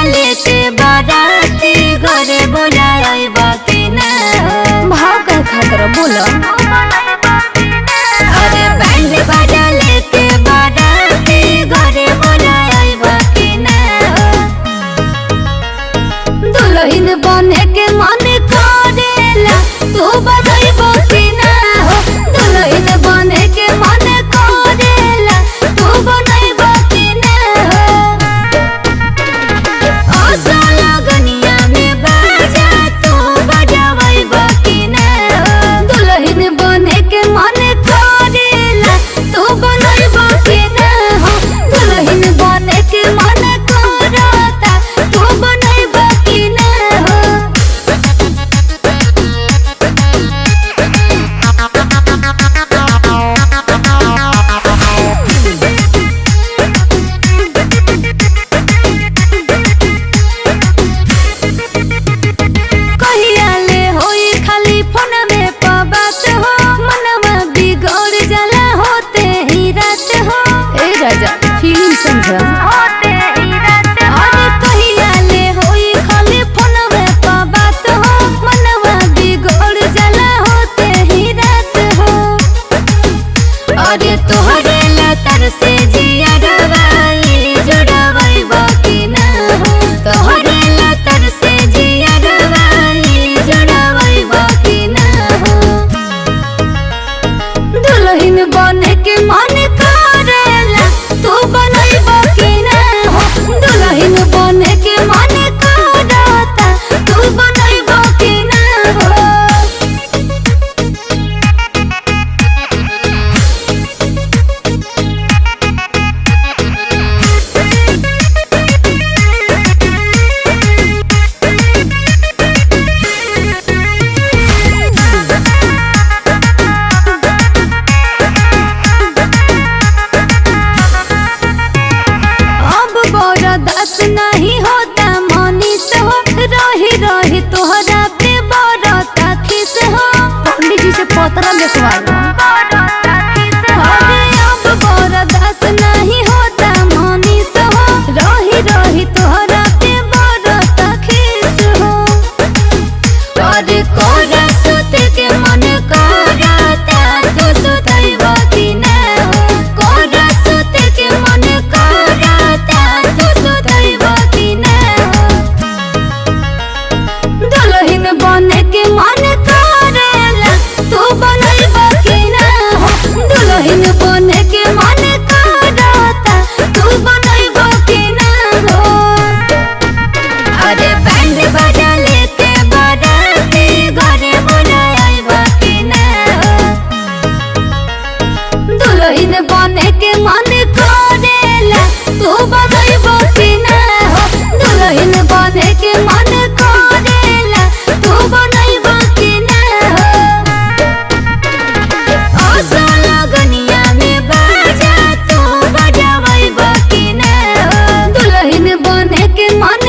लेके बाराती घरे बोलाइबा कि ना भाव कर खातर बोला। अरे बैंड बाजा लेके बाराती घरे बोलाइबा कि ना दुल्हन बने के मन करेला तू बजाइबा कि ना हो। दुल्हन बने के मन करेला तू बनाइबा कि ना हो। आशा लगनिया में बाजा तू बजाइबा कि ना दुल्हन बने के मन करेला तू बनाइबा कि ना हो। दुल्हन बने के मन करता तू बनाइबा कि ना हो। कहिया ले होई खाली फोन में बात हो। मनवा बिगड़ जाला होते ही रात हो। ए राजा फीलिंग समझा। अरे कहिया ले होई खाली फोन में बात हो। मनवा बिगड़ जाला होते ही रात हो। अरे तोहरे लतर से जिया डबाई जोड़ाइबा कि ना तोहरे लतर से जिया डबाई जोड़ाइबा कि ना दुल्हन बने के मन करेला तू बनाइबा कि ना हो। दुल्हन बने के मन करता तू बनाइबा कि ना हो। अब बर्दाश्त नहीं होता मनीष हो। रही रही तोहरा पे बरता खिस हो। पंडित जी से पत्र लिखवा लो। अरे अब बर्दाश्त नहीं होता मनीष हो। रही रही तोहरा पे बरता खिस हो। अरे कोरा सुते के मन करता तू सुतइबा कि ना कोरा सुते के मन करता तू सुतइबा कि ना दुल्हन बने के मन करेला तू बनाइबा कि ना हो। दुल्हन बने के मन करता तू बनाइबा कि ना हो। अरे बैंड बाजा लेके बाराती घरे बोलाइबा कि ना दुल्हन बने के मन करेला तू बनाइबा कि ना हो। दुल्हन बने के मन करेला तू बनाइबा कि ना हो। आशा लगनिया में बाजा तू बजाइबा कि ना दुल्हन बने के मन